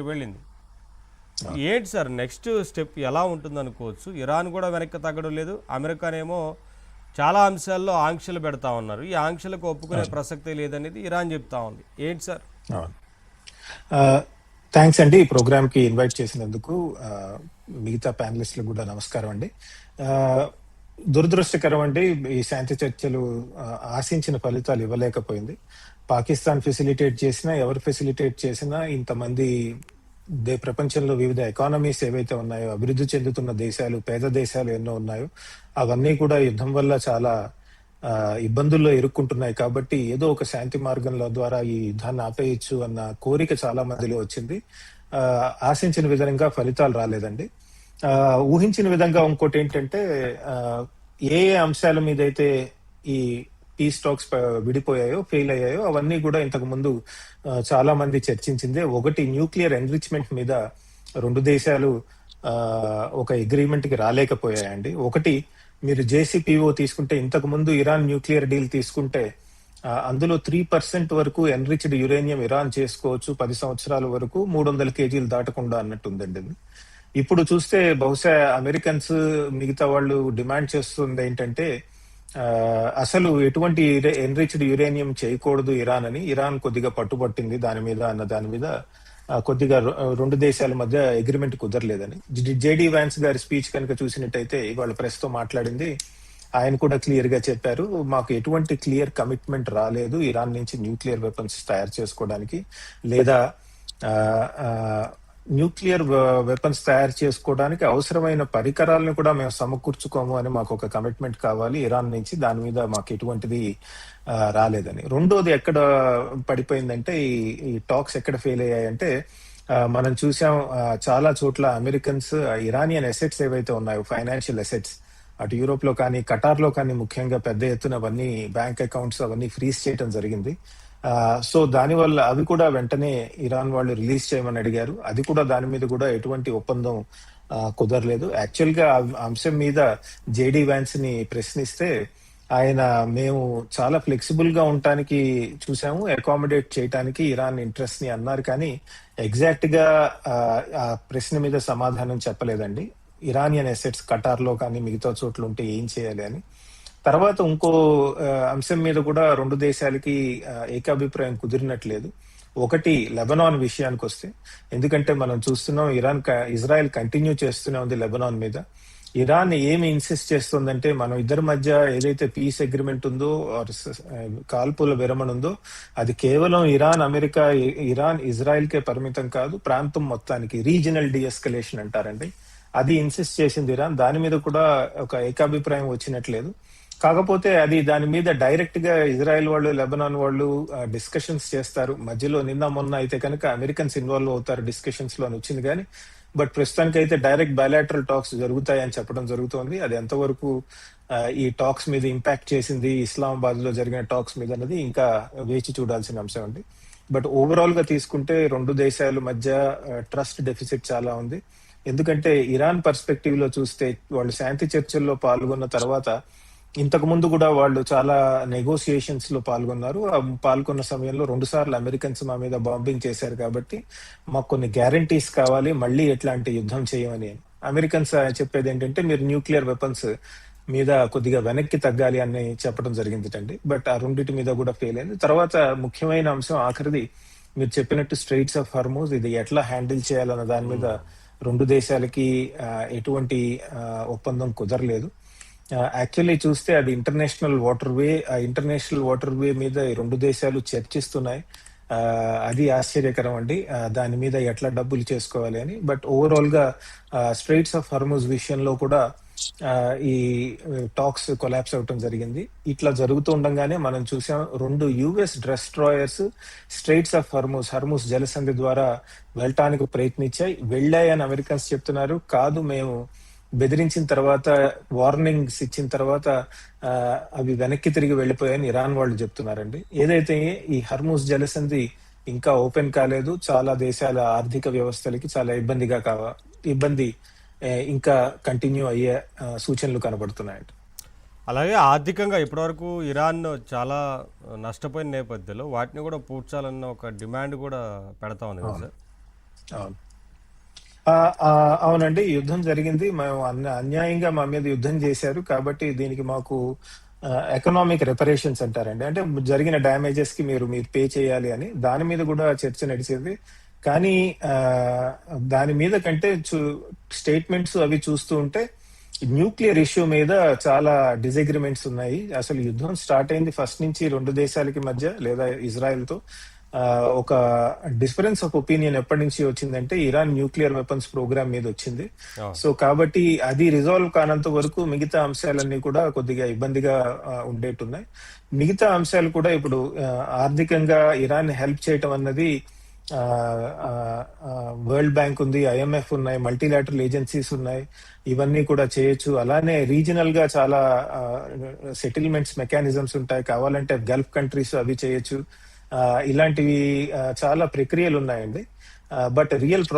వెళ్ళింది. అవును. ఏంటి సార్ నెక్స్ట్ స్టెప్ ఎలా ఉంటుందనుకోవచ్చు? ఇరాన్ కూడా వెనక్కి తగ్గడం లేదు. అమెరికానేమో చాలా అంశాల్లో ఆంక్షలు పెడతా ఉన్నారు. ఈ ఆంక్షలకు ఒప్పుకునే అవును. ప్రసక్తే లేదనేది ఇరాన్ చెప్తా ఉంది. ఏంటి సార్? అవును. థ్యాంక్స్ అండి ఈ ప్రోగ్రామ్కి ఇన్వైట్ చేసినందుకు. ఆ, మిగతా ప్యానలిస్టులకు కూడా నమస్కారం అండి. ఆ, దురదృష్టకరం అండి, ఈ శాంతి చర్చలు ఆశించిన ఫలితాలు ఇవ్వలేకపోయింది. పాకిస్తాన్ ఫెసిలిటేట్ చేసినా, ఎవరు ఫెసిలిటేట్ చేసినా ఇంతమంది ప్రపంచంలో వివిధ ఎకానమీస్ ఏవైతే ఉన్నాయో, అభివృద్ధి చెందుతున్న దేశాలు, పేద దేశాలు ఎన్నో ఉన్నాయో, అవన్నీ కూడా యుద్ధం వల్ల చాలా ఆ, ఇబ్బందుల్లో ఇరుక్కుంటున్నాయి. కాబట్టి ఏదో ఒక శాంతి మార్గంలో ద్వారా ఈ యుద్ధాన్ని ఆపేయచ్చు అన్న కోరిక చాలా మందిలో వచ్చింది. ఆ, ఆశించిన విధంగా ఫలితాలు రాలేదండి. ఆ, ఊహించిన విధంగా ఇంకోటి ఏంటంటే, ఆ, ఏ ఏ అంశాల మీద అయితే ఈ పీస్ టాక్స్ విడిపోయాయో, ఫెయిల్ అయ్యాయో, అవన్నీ కూడా ఇంతకు ముందు చాలా మంది చర్చించిందే. ఒకటి, న్యూక్లియర్ ఎన్రిచ్మెంట్ మీద రెండు దేశాలు ఆ, ఒక అగ్రిమెంట్ కి రాలేకపోయాయండి. ఒకటి, మీరు జేసీపీఓ తీసుకుంటే, ఇంతకు ముందు ఇరాన్ న్యూక్లియర్ డీల్ తీసుకుంటే అందులో 3% వరకు ఎన్రిచ్డ్ యురేనియం ఇరాన్ చేసుకోవచ్చు 10 సంవత్సరాల వరకు, 300 కేజీలు దాటకుండా అన్నట్టుందండి అది. ఇప్పుడు చూస్తే బహుశా అమెరికన్స్, మిగతా వాళ్ళు డిమాండ్ చేస్తుంది ఏంటంటే, ఆ, అసలు ఎటువంటి ఎన్రిచ్డ్ యురేనియం చేయకూడదు ఇరాన్ అని. ఇరాన్ కొద్దిగా పట్టుబట్టింది దాని మీద అన్న దాని మీద కొద్దిగా రెండు దేశాల మధ్య అగ్రిమెంట్ కుదరలేదని. జేడి వ్యాన్స్ గారి స్పీచ్ కనుక చూసినట్టయితే, ఇవాళ ప్రెస్ తో మాట్లాడింది, ఆయన కూడా క్లియర్ గా చెప్పారు, మాకు ఎటువంటి క్లియర్ కమిట్మెంట్ రాలేదు ఇరాన్ నుంచి న్యూక్లియర్ వెపన్స్ తయారు చేసుకోవడానికి, లేదా న్యూక్లియర్ వెపన్స్ తయారు చేసుకోవడానికి అవసరమైన పరికరాలను కూడా మేము సమకూర్చుకోము అని మాకు ఒక కమిట్మెంట్ కావాలి ఇరాన్ నుంచి. దాని మీద మాకు ఎటువంటిది రాలేదని. రెండోది ఎక్కడ పడిపోయిందంటే, ఈ టాక్స్ ఎక్కడ ఫెయిల్ అయ్యాయంటే, మనం చూసాం చాలా చోట్ల అమెరికన్స్ ఇరానియన్ అసెట్స్ ఏవైతే ఉన్నాయో, ఫైనాన్షియల్ అసెట్స్, అటు యూరోప్ లో కానీ ఖటార్ లో కానీ ముఖ్యంగా పెద్ద ఎత్తున అవన్నీ బ్యాంక్ అకౌంట్స్ అవన్నీ ఫ్రీజ్ చేయడం జరిగింది. సో దానివల్ల అవి కూడా వెంటనే ఇరాన్ వాళ్ళు రిలీజ్ చేయమని అడిగారు. అది కూడా, దాని మీద కూడా ఎటువంటి ఒప్పందం కుదరలేదు. యాక్చువల్ గా ఆ అంశం మీద జేడి వ్యాన్స్ ని ప్రశ్నిస్తే, ఆయన మేము చాలా ఫ్లెక్సిబుల్ గా ఉండటానికి చూసాము, అకామిడేట్ చేయడానికి ఇరాన్ ఇంట్రెస్ట్ ని అన్నారు, కానీ ఎగ్జాక్ట్ గా ఆ ప్రశ్న మీద సమాధానం చెప్పలేదండి. ఇరానియన్ అసెట్స్ ఖటార్ లో కానీ మిగతా చోట్ల ఉంటే ఏం చేయాలి అని. తర్వాత ఇంకో అంశం మీద కూడా రెండు దేశాలకి ఏకాభిప్రాయం కుదిరినట్లేదు. ఒకటి, లెబనాన్ విషయానికి వస్తే, ఎందుకంటే మనం చూస్తున్నాం ఇజ్రాయెల్ కంటిన్యూ చేస్తూనే ఉంది లెబనాన్ మీద. ఇరాన్ ఏమి ఇన్సిస్ట్ చేస్తుందంటే, మనం ఇద్దరి మధ్య ఏదైతే పీస్ అగ్రిమెంట్ ఉందో, కాల్పుల విరమణ ఉందో, అది కేవలం ఇరాన్ ఇజ్రాయెల్ కే పరిమితం కాదు, ప్రాంతం మొత్తానికి, రీజనల్ డిఎస్కలేషన్ అంటారండి, అది ఇన్సిస్ట్ చేసింది ఇరాన్. దాని మీద కూడా ఒక ఏకాభిప్రాయం వచ్చినట్లేదు. కాకపోతే అది దాని మీద డైరెక్ట్ గా ఇజ్రాయెల్ వాళ్ళు, లెబనాన్ వాళ్ళు డిస్కషన్స్ చేస్తారు మధ్యలో. నిన్న మొన్న అయితే కనుక అమెరికన్స్ ఇన్వాల్వ్ అవుతారు డిస్కషన్స్ లో అని వచ్చింది, కానీ బట్ ప్రస్తుతానికి అయితే డైరెక్ట్ బయలాటరల్ టాక్స్ జరుగుతాయని చెప్పడం జరుగుతోంది. అది ఎంతవరకు ఈ టాక్స్ మీద ఇంపాక్ట్ చేసింది, ఇస్లామాబాద్ లో జరిగిన టాక్స్ మీద అన్నది ఇంకా వేచి చూడాల్సిన అంశం అండి. బట్ ఓవరాల్ గా తీసుకుంటే రెండు దేశాల మధ్య ట్రస్ట్ డెఫిసిట్ చాలా ఉంది. ఎందుకంటే ఇరాన్ పర్స్పెక్టివ్ లో చూస్తే, వాళ్ళు శాంతి చర్చల్లో పాల్గొన్న తర్వాత ఇంతకు ముందు కూడా వాళ్ళు చాలా నెగోసియేషన్స్ లో పాల్గొన్నారు. పాల్గొన్న సమయంలో 2 సార్లు అమెరికన్స్ మా మీద బాంబింగ్ చేశారు, కాబట్టి మాకు కొన్ని గ్యారంటీస్ కావాలి, మళ్ళీ ఎట్లాంటి యుద్ధం చేయమని. అమెరికన్స్ చెప్పేది ఏంటంటే, మీరు న్యూక్లియర్ వెపన్స్ మీద కొద్దిగా వెనక్కి తగ్గాలి అని చెప్పడం జరిగింది. బట్ ఆ రెండింటి మీద కూడా ఫెయిల్ అయింది. తర్వాత ముఖ్యమైన అంశం ఆఖరిది, మీరు చెప్పినట్టు స్ట్రెయిట్స్ ఆఫ్ హార్మూజ్, ఇది ఎట్లా హ్యాండిల్ చేయాలన్న దాని మీద రెండు దేశాలకి ఎటువంటి ఒప్పందం కుదరలేదు. యాక్చువల్లీ చూస్తే అది ఇంటర్నేషనల్ వాటర్ వే. ఆ ఇంటర్నేషనల్ వాటర్ వే మీద ఈ రెండు దేశాలు చర్చిస్తున్నాయి. అది ఆశ్చర్యకరం అండి, దాని మీద ఎట్లా డబ్బులు చేసుకోవాలి అని. బట్ ఓవరాల్ గా స్ట్రెయిట్స్ ఆఫ్ హార్మూజ్ విషయంలో కూడా ఈ టాక్స్ కొలాప్స్ అవటం జరిగింది. ఇట్లా జరుగుతూ ఉండగానే మనం చూసాం, 2 US destroyers straits of Hormuz జలసంధి ద్వారా వెళ్ళటానికి ప్రయత్నించాయి. వెళ్ళాయని అమెరికన్స్ చెప్తున్నారు. కాదు, మేము బెదిరించిన తర్వాత, వార్నింగ్స్ ఇచ్చిన తర్వాత అవి వెనక్కి తిరిగి వెళ్ళిపోయాయని ఇరాన్ వాళ్ళు చెప్తున్నారండి. ఏదైతే ఈ హర్మూజ్ జలసంధి ఇంకా ఓపెన్ కాలేదు, చాలా దేశాల ఆర్థిక వ్యవస్థలకి చాలా ఇబ్బంది ఇంకా కంటిన్యూ అయ్యే సూచనలు కనబడుతున్నాయండి. అలాగే ఆర్థికంగా ఇప్పటివరకు ఇరాన్ చాలా నష్టపోయిన నేపథ్యంలో వాటిని కూడా పూడ్చాలన్న ఒక డిమాండ్ కూడా పెడతా ఉంది కదా సార్? అవును. అవునండి. యుద్ధం జరిగింది. మేము అన్యాయంగా మా మీద యుద్ధం చేశారు. కాబట్టి దీనికి మాకు ఎకనామిక్ రిపరేషన్స్ అంటారండి. అంటే జరిగిన డ్యామేజెస్‌కి మీరు మీరు పే చేయాలి అని. దాని మీద గూడా చర్చ నడిచేది. కానీ ఆహ్, దాని మీద కంటే స్టేట్మెంట్స్ అవి చూస్తూ ఉంటే న్యూక్లియర్ ఇష్యూ మీద చాలా డిసగ్రీమెంట్స్ ఉన్నాయి. అసలు యుద్ధం స్టార్ట్ అయింది ఫస్ట్ నుంచి 2 దేశాలకి మధ్య లేదా ఇజ్రాయెల్‌తో. ఒక డిఫరెన్స్ ఆఫ్ ఒపీనియన్ ఎప్పటి నుంచి వచ్చిందంటే ఇరాన్ న్యూక్లియర్ వెపన్స్ ప్రోగ్రామ్ మీద వచ్చింది. అవును. సో కాబట్టి అది రిజాల్వ్ కానంత వరకు మిగతా అంశాలన్నీ కూడా కొద్దిగా ఇబ్బందిగా ఉండేట్టున్నాయి. మిగతా అంశాలు కూడా ఇప్పుడు ఆర్థికంగా ఇరాన్ హెల్ప్ చేయటం అన్నది వరల్డ్ బ్యాంక్ ఉంది, ఐఎంఎఫ్ ఉన్నాయి, మల్టీలాటరల్ ఏజెన్సీస్ ఉన్నాయి. ఇవన్నీ కూడా చేయొచ్చు. అలానే రీజనల్ గా చాలా సెటిల్మెంట్స్ మెకానిజమ్స్ ఉంటాయి. కావాలంటే గల్ఫ్ కంట్రీస్ అవి చేయొచ్చు. ఇలాంటివి చాలా ప్రక్రియలు ఉన్నాయండి. But real